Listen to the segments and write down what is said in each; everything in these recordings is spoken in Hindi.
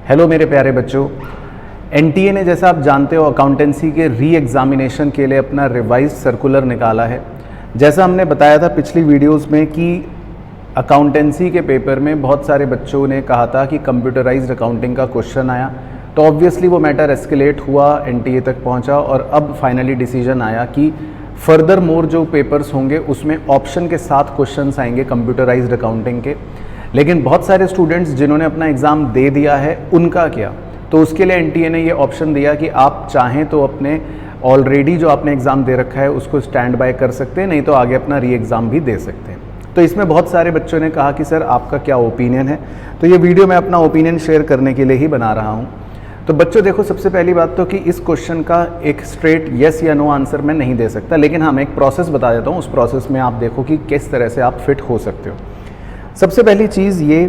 हेलो मेरे प्यारे बच्चों, एनटीए ने जैसा आप जानते हो अकाउंटेंसी के री एग्ज़ामिनेशन के लिए अपना रिवाइज सर्कुलर निकाला है। जैसा हमने बताया था पिछली वीडियोस में कि अकाउंटेंसी के पेपर में बहुत सारे बच्चों ने कहा था कि कंप्यूटराइज्ड अकाउंटिंग का क्वेश्चन आया, तो ऑब्वियसली वो मैटर एस्केलेट हुआ, एनटीए तक पहुंचा और अब फाइनली डिसीजन आया कि फर्दर मोर जो पेपर्स होंगे उसमें ऑप्शन के साथ क्वेश्चंस आएंगे कंप्यूटराइज्ड अकाउंटिंग के। लेकिन बहुत सारे स्टूडेंट्स जिन्होंने अपना एग्ज़ाम दे दिया है उनका क्या, तो उसके लिए एनटीए ने ये ऑप्शन दिया कि आप चाहें तो अपने ऑलरेडी जो आपने एग्ज़ाम दे रखा है उसको स्टैंड बाय कर सकते हैं, नहीं तो आगे अपना री एग्ज़ाम भी दे सकते हैं। तो इसमें बहुत सारे बच्चों ने कहा कि सर आपका क्या ओपिनियन है, तो ये वीडियो मैं अपना ओपिनियन शेयर करने के लिए ही बना रहा हूँ। तो बच्चों देखो, सबसे पहली बात तो कि इस क्वेश्चन का एक स्ट्रेट येस या नो आंसर मैं नहीं दे सकता, लेकिन हाँ मैं एक प्रोसेस बता देता हूँ, उस प्रोसेस में आप देखो कि किस तरह से आप फिट हो सकते हो। सबसे पहली चीज़ ये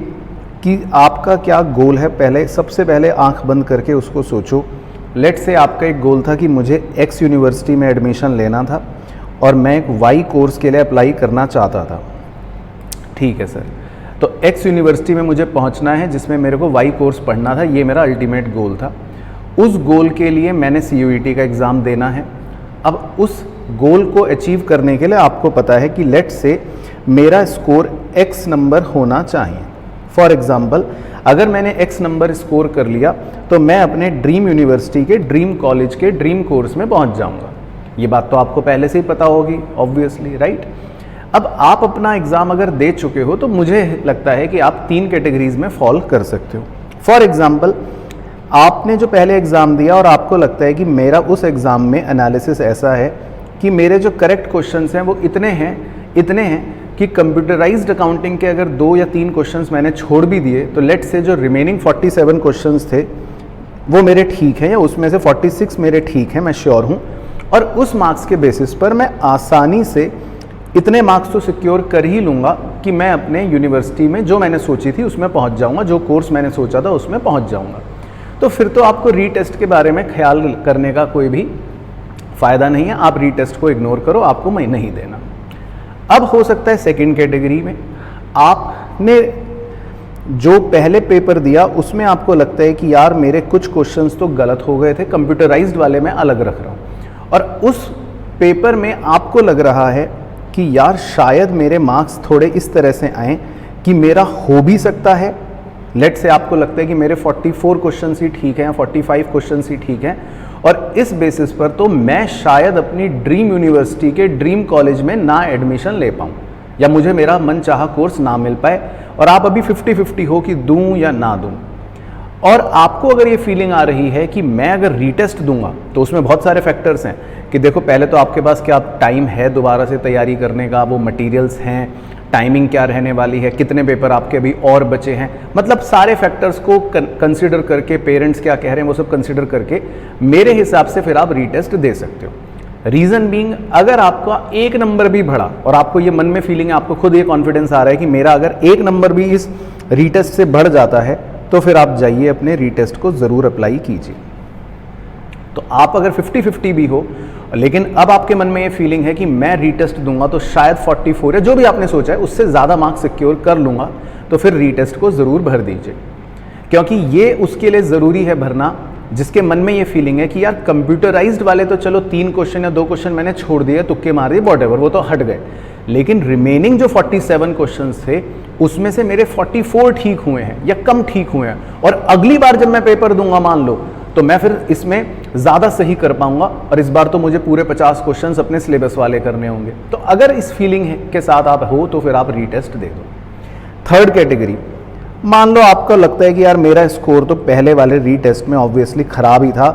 कि आपका क्या गोल है, पहले सबसे पहले आंख बंद करके उसको सोचो। लेट से आपका एक गोल था कि मुझे एक्स यूनिवर्सिटी में एडमिशन लेना था और मैं एक वाई कोर्स के लिए अप्लाई करना चाहता था। ठीक है सर, तो एक्स यूनिवर्सिटी में मुझे पहुंचना है जिसमें मेरे को वाई कोर्स पढ़ना था, ये मेरा अल्टीमेट गोल था। उस गोल के लिए मैंने CUET का एग्ज़ाम देना है। अब उस गोल को अचीव करने के लिए आपको पता है कि लेट से मेरा स्कोर X नंबर होना चाहिए। फॉर एग्ज़ाम्पल, अगर मैंने X नंबर स्कोर कर लिया तो मैं अपने ड्रीम यूनिवर्सिटी के ड्रीम कॉलेज के ड्रीम कोर्स में पहुंच जाऊंगा। ये बात तो आपको पहले से ही पता होगी ऑब्वियसली, राइट। अब आप अपना एग्ज़ाम अगर दे चुके हो तो मुझे लगता है कि आप 3 कैटेगरीज में फॉल कर सकते हो। फॉर एग्ज़ाम्पल, आपने जो पहले एग्ज़ाम दिया और आपको लगता है कि मेरा उस एग्ज़ाम में एनालिसिस ऐसा है कि मेरे जो करेक्ट क्वेश्चंस हैं वो इतने हैं कि कंप्यूटराइज्ड अकाउंटिंग के अगर 2 या 3 क्वेश्चंस मैंने छोड़ भी दिए तो लेट से जो रिमेनिंग 47 क्वेश्चंस थे वो मेरे ठीक हैं, या उसमें से 46 मेरे ठीक हैं, मैं श्योर हूँ। और उस मार्क्स के बेसिस पर मैं आसानी से इतने मार्क्स तो सिक्योर कर ही लूँगा कि मैं अपने यूनिवर्सिटी में जो मैंने सोची थी उसमें पहुँच जाऊँगा, जो कोर्स मैंने सोचा था उसमें पहुँच जाऊँगा। तो फिर तो आपको रीटेस्ट के बारे में ख्याल करने का कोई भी फ़ायदा नहीं है, आप रीटेस्ट को इग्नोर करो, आपको मैं नहीं देना। अब हो सकता है सेकंड कैटेगरी में आपने जो पहले पेपर दिया उसमें आपको लगता है कि यार मेरे कुछ क्वेश्चंस तो गलत हो गए थे, कंप्यूटराइज्ड वाले मैं अलग रख रहा हूँ, और उस पेपर में आपको लग रहा है कि यार शायद मेरे मार्क्स थोड़े इस तरह से आए कि मेरा हो भी सकता है। लेट से आपको लगता है कि मेरे 44 क्वेश्चन ही ठीक हैं, 45 क्वेश्चन ही ठीक हैं, और इस बेसिस पर तो मैं शायद अपनी ड्रीम यूनिवर्सिटी के ड्रीम कॉलेज में ना एडमिशन ले पाऊँ, या मुझे मेरा मनचाहा कोर्स ना मिल पाए, और आप अभी 50-50 हो कि दूं या ना दूं। और आपको अगर ये फीलिंग आ रही है कि मैं अगर रीटेस्ट दूंगा तो उसमें बहुत सारे फैक्टर्स हैं कि देखो, पहले तो आपके पास क्या टाइम है दोबारा से तैयारी करने का, वो मटेरियल्स हैं, टाइमिंग क्या रहने वाली है, कितने पेपर आपके अभी और बचे हैं, मतलब सारे फैक्टर्स को कंसिडर करके, पेरेंट्स क्या कह रहे हैं वो सब कंसिडर करके मेरे हिसाब से फिर आप रीटेस्ट दे सकते हो। रीज़न बीइंग, अगर आपका 1 नंबर भी बढ़ा और आपको ये मन में फीलिंग है, आपको खुद ये कॉन्फिडेंस आ रहा है कि मेरा अगर 1 नंबर भी इस रीटेस्ट से बढ़ जाता है तो फिर आप जाइए अपने रीटेस्ट को ज़रूर अप्लाई कीजिए। तो आप अगर 50-50 भी हो लेकिन अब आपके मन में ये फीलिंग है कि मैं रीटेस्ट दूंगा तो शायद 44 या जो भी आपने सोचा है उससे ज़्यादा मार्क्स सिक्योर कर लूँगा, तो फिर रीटेस्ट को ज़रूर भर दीजिए, क्योंकि ये उसके लिए ज़रूरी है भरना जिसके मन में ये फीलिंग है कि यार कंप्यूटराइज्ड वाले तो चलो 3 क्वेश्चन या 2 क्वेश्चन मैंने छोड़ दिए, तुक्के मार दिए, वॉटएवर, वो तो हट गए, लेकिन रिमेनिंग जो 47 क्वेश्चंस थे उसमें से मेरे 44 ठीक हुए हैं या कम ठीक हुए हैं, और अगली बार जब मैं पेपर दूंगा मान लो तो मैं फिर इसमें ज़्यादा सही कर पाऊंगा, और इस बार तो मुझे पूरे 50 क्वेश्चंस अपने सिलेबस वाले करने होंगे। तो अगर इस फीलिंग के साथ आप हो तो फिर आप रीटेस्ट दे दो। थर्ड कैटेगरी, मान लो आपको लगता है कि यार मेरा स्कोर तो पहले वाले रीटेस्ट में ऑब्वियसली ख़राब ही था,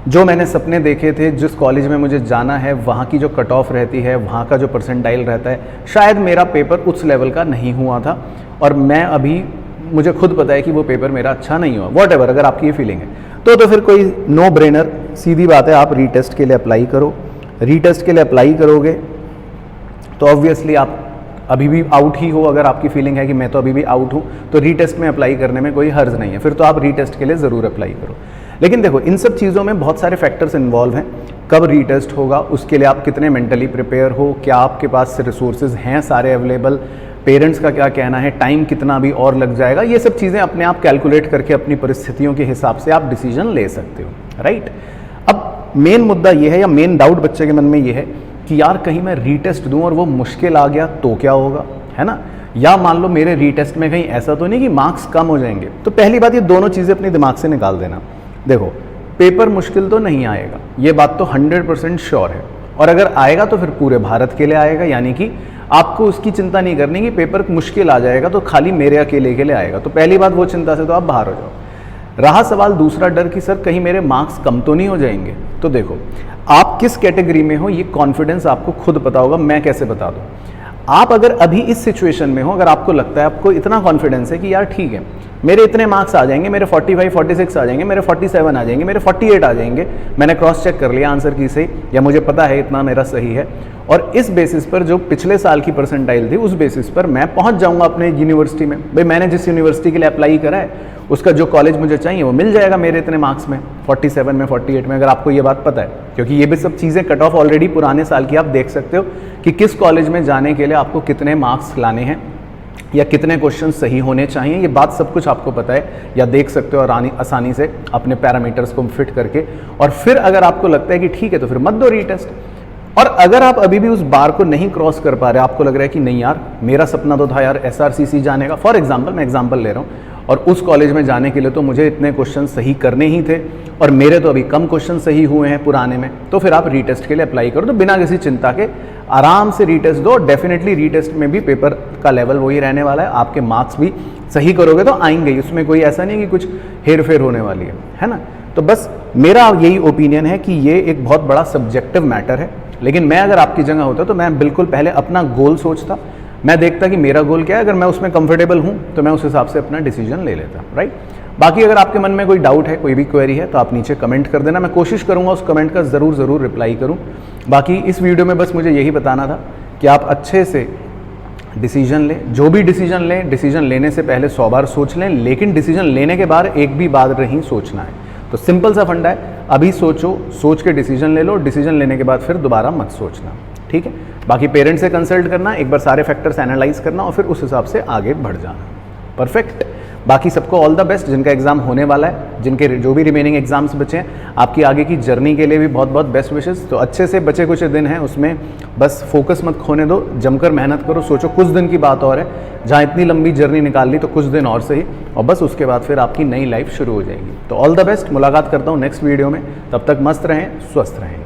जो मैंने सपने देखे थे, जिस कॉलेज में मुझे जाना है वहाँ की जो कट ऑफ रहती है, वहाँ का जो परसेंटाइल रहता है, शायद मेरा पेपर उस लेवल का नहीं हुआ था, और मैं अभी मुझे खुद पता है कि वो पेपर मेरा अच्छा नहीं हुआ, वॉटएवर, अगर आपकी ये फीलिंग है तो फिर कोई नो ब्रेनर, सीधी बात है, आप रीटेस्ट के लिए अप्लाई करो। रीटेस्ट के लिए अप्लाई करोगे तो ऑब्वियसली आप अभी भी आउट ही हो, अगर आपकी फीलिंग है कि मैं तो अभी भी आउट हूँ, तो रीटेस्ट में अप्लाई करने में कोई हर्ज नहीं है, फिर तो आप रीटेस्ट के लिए ज़रूर अप्लाई करो। लेकिन देखो, इन सब चीज़ों में बहुत सारे फैक्टर्स इन्वॉल्व हैं। कब रीटेस्ट होगा, उसके लिए आप कितने मेंटली प्रिपेयर हो, क्या आपके पास रिसोर्सेज हैं सारे अवेलेबल, पेरेंट्स का क्या कहना है, टाइम कितना भी और लग जाएगा, ये सब चीज़ें अपने आप कैलकुलेट करके अपनी परिस्थितियों के हिसाब से आप डिसीजन ले सकते हो, राइट। अब मेन मुद्दा ये है या मेन डाउट बच्चे के मन में ये है कि यार कहीं मैं रीटेस्ट दूं और वो मुश्किल आ गया तो क्या होगा, है ना, या मान लो मेरे रीटेस्ट में कहीं ऐसा तो नहीं कि मार्क्स कम हो जाएंगे। तो पहली बात ये दोनों चीज़ें अपने दिमाग से निकाल देना। देखो, पेपर मुश्किल तो नहीं आएगा, ये बात तो 100% श्योर है, और अगर आएगा तो फिर पूरे भारत के लिए आएगा, यानी कि आपको उसकी चिंता नहीं करनी कि पेपर मुश्किल आ जाएगा तो खाली मेरे अकेले के लिए आएगा। तो पहली बात, वो चिंता से तो आप बाहर हो जाओ। रहा सवाल दूसरा डर कि सर कहीं मेरे मार्क्स कम तो नहीं हो जाएंगे, तो देखो आप किस कैटेगरी में हो ये कॉन्फिडेंस आपको खुद पता होगा, मैं कैसे बता दूं। आप अगर अभी इस सिचुएशन में हो, अगर आपको लगता है, आपको इतना कॉन्फिडेंस है कि यार ठीक है मेरे इतने मार्क्स आ जाएंगे, मेरे 45 46 आ जाएंगे, मेरे 47 आ जाएंगे, मेरे 48 आ जाएंगे, मैंने क्रॉस चेक कर लिया आंसर की से, या मुझे पता है इतना मेरा सही है, और इस बेसिस पर जो पिछले साल की परसेंटाइल थी उस बेसिस पर मैं पहुंच जाऊंगा अपने यूनिवर्सिटी में। भाई मैंने जिस यूनिवर्सिटी के लिए अप्लाई करा है उसका जो कॉलेज मुझे चाहिए वो मिल जाएगा मेरे इतने मार्क्स में, 47 में, 48 में, अगर आपको ये बात पता है। क्योंकि ये भी सब चीज़ें कट ऑफ ऑलरेडी पुराने साल की आप देख सकते हो कि किस कॉलेज में जाने के लिए आपको कितने मार्क्स लाने हैं या कितने क्वेश्चन सही होने चाहिए, ये बात सब कुछ आपको पता है या देख सकते हो और आसानी से अपने पैरामीटर्स को फिट करके। और फिर अगर आपको लगता है कि ठीक है तो फिर मत दो रीटेस्ट। और अगर आप अभी भी उस बार को नहीं क्रॉस कर पा रहे, आपको लग रहा है कि नहीं यार मेरा सपना तो था यार SRCC जाने का, फॉर एग्जांपल, मैं एग्जांपल ले रहा हूँ, और उस कॉलेज में जाने के लिए तो मुझे इतने क्वेश्चन सही करने ही थे और मेरे तो अभी कम क्वेश्चन सही हुए हैं पुराने में, तो फिर आप रीटेस्ट के लिए अप्लाई करो। तो बिना किसी चिंता के आराम से रीटेस्ट दो। डेफिनेटली रीटेस्ट में भी पेपर का लेवल वही रहने वाला है, आपके मार्क्स भी सही करोगे तो आएंगे ही, उसमें कोई ऐसा नहीं कि कुछ हेर फेर होने वाली है ना। तो बस मेरा यही ओपिनियन है कि ये एक बहुत बड़ा सब्जेक्टिव मैटर है, लेकिन मैं अगर आपकी जगह होता तो मैं बिल्कुल पहले अपना गोल सोचता, मैं देखता कि मेरा गोल क्या है, अगर मैं उसमें कंफर्टेबल हूं तो मैं उस हिसाब से अपना डिसीजन ले लेता, राइट। बाकी अगर आपके मन में कोई डाउट है, कोई भी क्वेरी है, तो आप नीचे कमेंट कर देना, मैं कोशिश करूंगा उस कमेंट का ज़रूर रिप्लाई करूं। बाकी इस वीडियो में बस मुझे यही बताना था कि आप अच्छे से डिसीजन लें, जो भी डिसीजन लें, डिसीजन लेने से पहले 100 बार सोच लें, लेकिन डिसीजन लेने के बाद एक भी बार नहीं सोचना है। तो सिंपल सा फंडा है, अभी सोचो, सोच के डिसीजन ले लो, डिसीजन लेने के बाद फिर दोबारा मत सोचना, ठीक है। बाकी पेरेंट्स से कंसल्ट करना, एक बार सारे फैक्टर्स एनालाइज करना और फिर उस हिसाब से आगे बढ़ जाना। परफेक्ट। बाकी सबको ऑल द बेस्ट, जिनका एग्जाम होने वाला है, जिनके जो भी रिमेनिंग एग्जाम्स बचे हैं, आपकी आगे की जर्नी के लिए भी बहुत बहुत बेस्ट विशेस। तो अच्छे से बचे कुछ दिन हैं, उसमें बस फोकस मत खोने दो, जमकर मेहनत करो। सोचो कुछ दिन की बात और है, जहाँ इतनी लंबी जर्नी निकाल ली तो कुछ दिन और सही, और बस उसके बाद फिर आपकी नई लाइफ शुरू हो जाएगी। तो ऑल द बेस्ट, मुलाकात करता हूँ नेक्स्ट वीडियो में, तब तक मस्त रहें, स्वस्थ रहें।